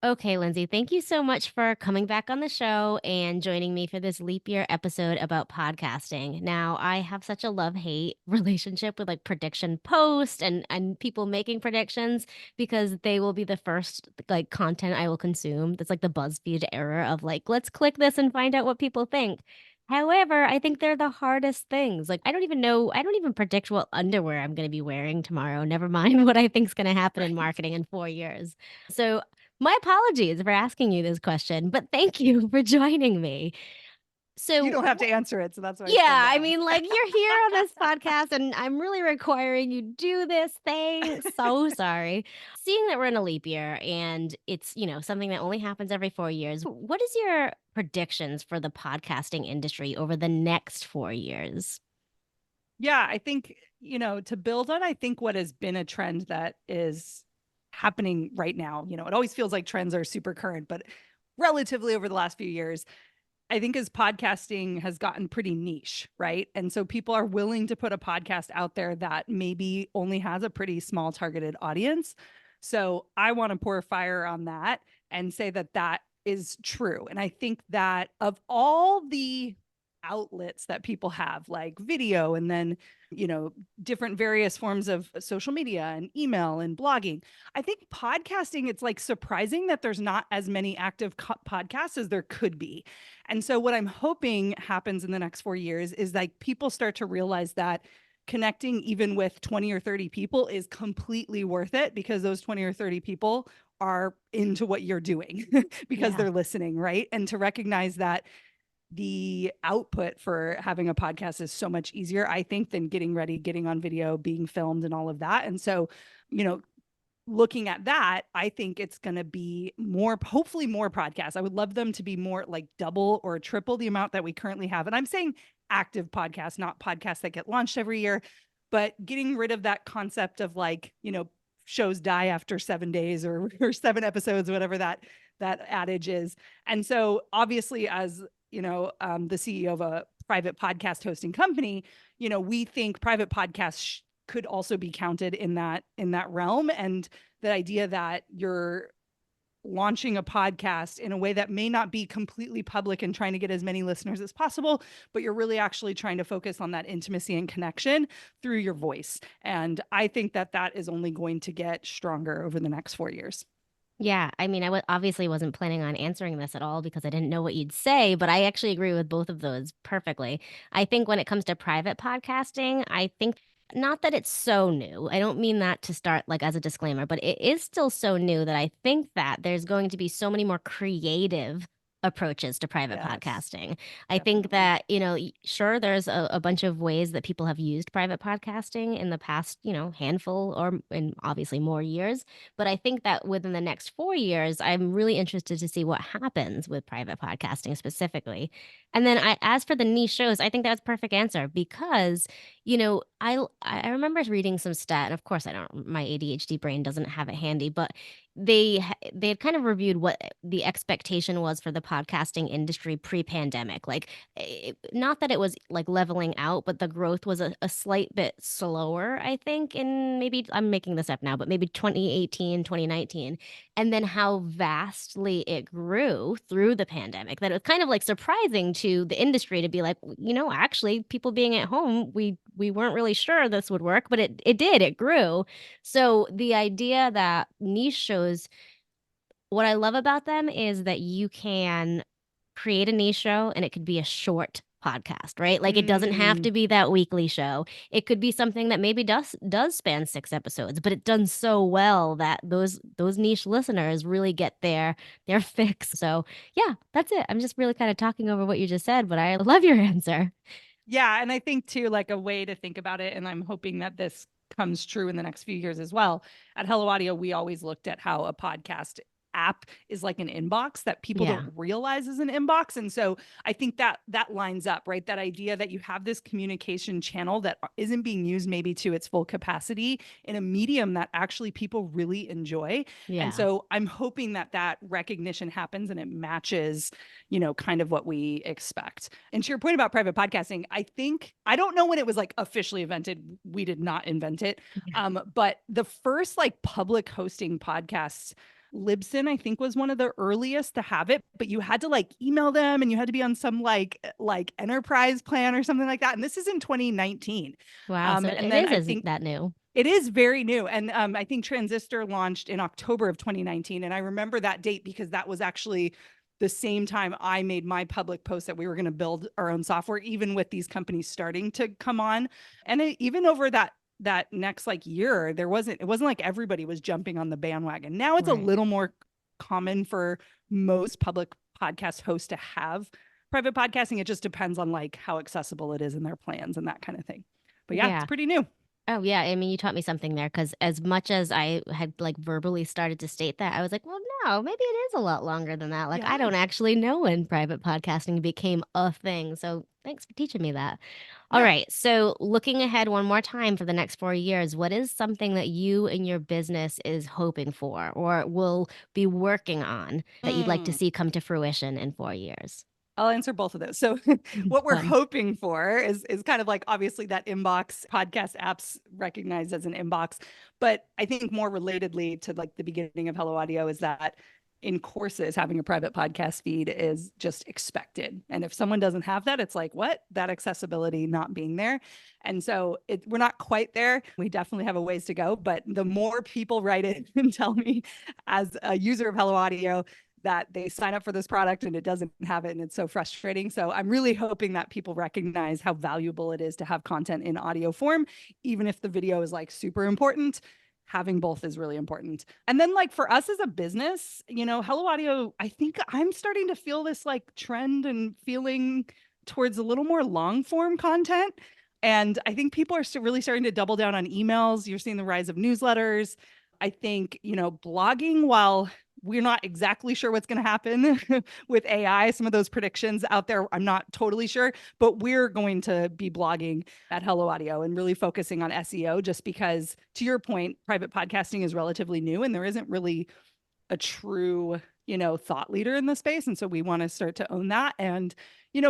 Okay, Lindsay, thank you so much for coming back on the show and joining me for this leap year episode about podcasting. Now, I have such a love-hate relationship with like prediction posts and people making predictions because they will be the first like content I will consume. That's like the BuzzFeed era of like, let's click this and find out what people think. However, I think they're the hardest things. Like, I don't even predict what underwear I'm going to be wearing tomorrow. Never mind what I think is going to happen in Right. marketing in 4 years. So my apologies for asking you this question, but thank you for joining me. You So, don't have to answer it, so that's why it's fun yeah, to I ask. mean, like, you're here on this podcast, and I'm really requiring you do this thing. So sorry. Seeing that we're in a leap year and it's, something that only happens every 4 years, what is your predictions for the podcasting industry over the next 4 years? Yeah, I think, to build on, I think what has been a trend that is happening right now, it always feels like trends are super current, but relatively over the last few years, I think as podcasting has gotten pretty niche, right? And so people are willing to put a podcast out there that maybe only has a pretty small targeted audience. So I want to pour fire on that and say that that is true. And I think that of all the outlets that people have, like video and then, you know, different various forms of social media and email and blogging, I think podcasting, it's like surprising that there's not as many active podcasts as there could be. And so what I'm hoping happens in the next 4 years is like people start to realize that connecting even with 20 or 30 people is completely worth it because those 20 or 30 people are into what you're doing because Yeah. they're listening, right? And to recognize that the output for having a podcast is so much easier, I think, than getting ready, getting on video, being filmed, and all of that. And so, you know, looking at that, I think it's going to be more, hopefully more podcasts. I would love them to be more like double or triple the amount that we currently have. And I'm saying active podcasts, not podcasts that get launched every year, but getting rid of that concept of like, shows die after 7 days or 7 episodes, whatever that adage is. And so obviously as, the CEO of a private podcast hosting company, we think private podcasts could also be counted in that realm, and the idea that you're launching a podcast in a way that may not be completely public and trying to get as many listeners as possible, but you're really actually trying to focus on that intimacy and connection through your voice. And I think that that is only going to get stronger over the next 4 years. Yeah, I mean, obviously wasn't planning on answering this at all because I didn't know what you'd say, but I actually agree with both of those perfectly. I think when it comes to private podcasting, I think not that it's so new. I don't mean that to start like as a disclaimer, but it is still so new that I think that there's going to be so many more creative approaches to private Yes, podcasting. I think definitely. that, sure, there's a bunch of ways that people have used private podcasting in the past, handful or and obviously more years. But I think that within the next 4 years, I'm really interested to see what happens with private podcasting specifically. And then as for the niche shows, I think that's a perfect answer because, I remember reading some stat, and of course I don't, my ADHD brain doesn't have it handy, but they had kind of reviewed what the expectation was for the podcasting industry pre-pandemic. Like, not that it was like leveling out, but the growth was a slight bit slower, I think, in maybe I'm making this up now, but maybe 2018, 2019, and then how vastly it grew through the pandemic that it was kind of like surprising to the industry to be like, actually people being at home, we weren't really sure this would work, but it did, it grew. So the idea that niche shows, what I love about them is that you can create a niche show and it could be a short podcast, right? Like it doesn't have Mm, to be that weekly show. It could be something that maybe does span 6 episodes, but it's done so well that those niche listeners really get their fix. So yeah, that's it. I'm just really kind of talking over what you just said, but I love your answer. yeah, and I think too, like a way to think about it, and I'm hoping that this comes true in the next few years as well. At Hello Audio, we always looked at how a podcast app is like an inbox that people don't Yeah. realize is an inbox. And so I think that that lines up, right? That idea that you have this communication channel that isn't being used maybe to its full capacity in a medium that actually people really enjoy. And Yeah. so I'm hoping that that recognition happens and it matches, kind of what we expect. And to your point about private podcasting, I think, I don't know when it was like officially invented. We did not invent it. Yeah. But the first like public hosting podcasts, Libsyn, I think, was one of the earliest to have it, but you had to like email them and you had to be on some like enterprise plan or something like that. And this is in 2019. Wow. So And it then is I isn't think that new. it is very new. And I think Transistor launched in October of 2019. And I remember that date because that was actually the same time I made my public post that we were going to build our own software, even with these companies starting to come on. And even over that next like year, it wasn't like everybody was jumping on the bandwagon. Now it's a Right. little more common for most public podcast hosts to have private podcasting. It just depends on like how accessible it is in their plans and that kind of thing. But yeah, it's Yeah. pretty new. Oh, yeah. I mean, you taught me something there because as much as I had like verbally started to state that, I was like, well, no, maybe it is a lot longer than that. Like, I Yeah. don't actually know when private podcasting became a thing. So thanks for teaching me that. All Yeah. right. So, looking ahead one more time for the next 4 years, what is something that you and your business is hoping for or will be working on that you'd like to Mm. see come to fruition in 4 years? I'll answer both of those. So what we're Fun. hoping for is kind of like obviously that inbox podcast apps recognized as an inbox. But I think more relatedly to like the beginning of Hello Audio is that in courses, having a private podcast feed is just expected. And if someone doesn't have that, it's like, what? That accessibility not being there. And so we're not quite there. We definitely have a ways to go. But the more people write it and tell me as a user of Hello Audio, that they sign up for this product and it doesn't have it and it's so frustrating. So I'm really hoping that people recognize how valuable it is to have content in audio form, even if the video is like super important. Having both is really important. And then like for us as a business, Hello Audio, I think I'm starting to feel this like trend and feeling towards a little more long form content. And I think people are really starting to double down on emails. You're seeing the rise of newsletters. I think, blogging, while we're not exactly sure what's going to happen with AI. Some of those predictions out there, I'm not totally sure, but we're going to be blogging at Hello Audio and really focusing on SEO just because, to your point, private podcasting is relatively new and there isn't really a true, thought leader in the space. And so we want to start to own that. And,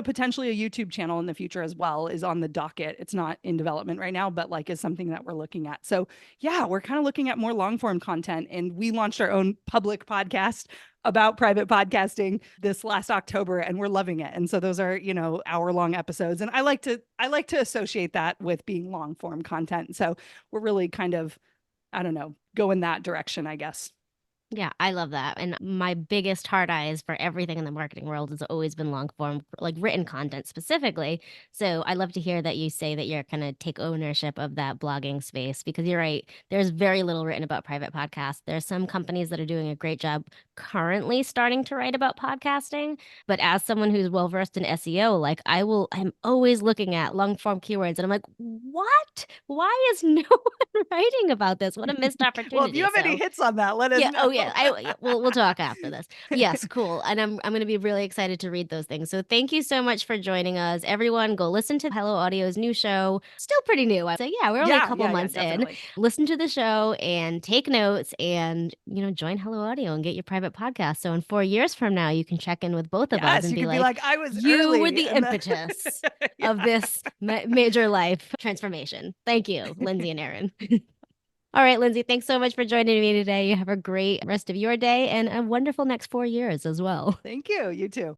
potentially a YouTube channel in the future as well is on the docket. It's not in development right now, but like is something that we're looking at. So yeah, we're kind of looking at more long form content. And we launched our own public podcast about private podcasting this last October and we're loving it. And so those are, hour long episodes. And I like to associate that with being long form content. So we're really kind of, I don't know, go in that direction, I guess. Yeah, I love that. And my biggest hard eyes for everything in the marketing world has always been long form, like written content specifically. So I love to hear that you say that you're going to take ownership of that blogging space because you're right. There's very little written about private podcasts. There's some companies that are doing a great job currently starting to write about podcasting. But as someone who's well versed in SEO, like I'm always looking at long form keywords and I'm like, what? Why is no one writing about this? What a missed Well, if you opportunity. have any So, hits on that, let us yeah. know. Oh, yeah. Yeah, we'll talk after this. Yes, cool. And I'm going to be really excited to read those things. So thank you so much for joining us, everyone. Go listen to Hello Audio's new show. Still pretty new. So yeah, we're only a Yeah, couple yeah, yeah, months in. definitely. Listen to the show and take notes, and join Hello Audio and get your private podcast. So in 4 years from now, you can check in with both of us Yes, and you be could be like, like, I was "You were early, the and then impetus of yeah. this major life transformation." Thank you, Lindsay and Aaron. All right, Lindsay, thanks so much for joining me today. You have a great rest of your day and a wonderful next 4 years as well. Thank you. You too.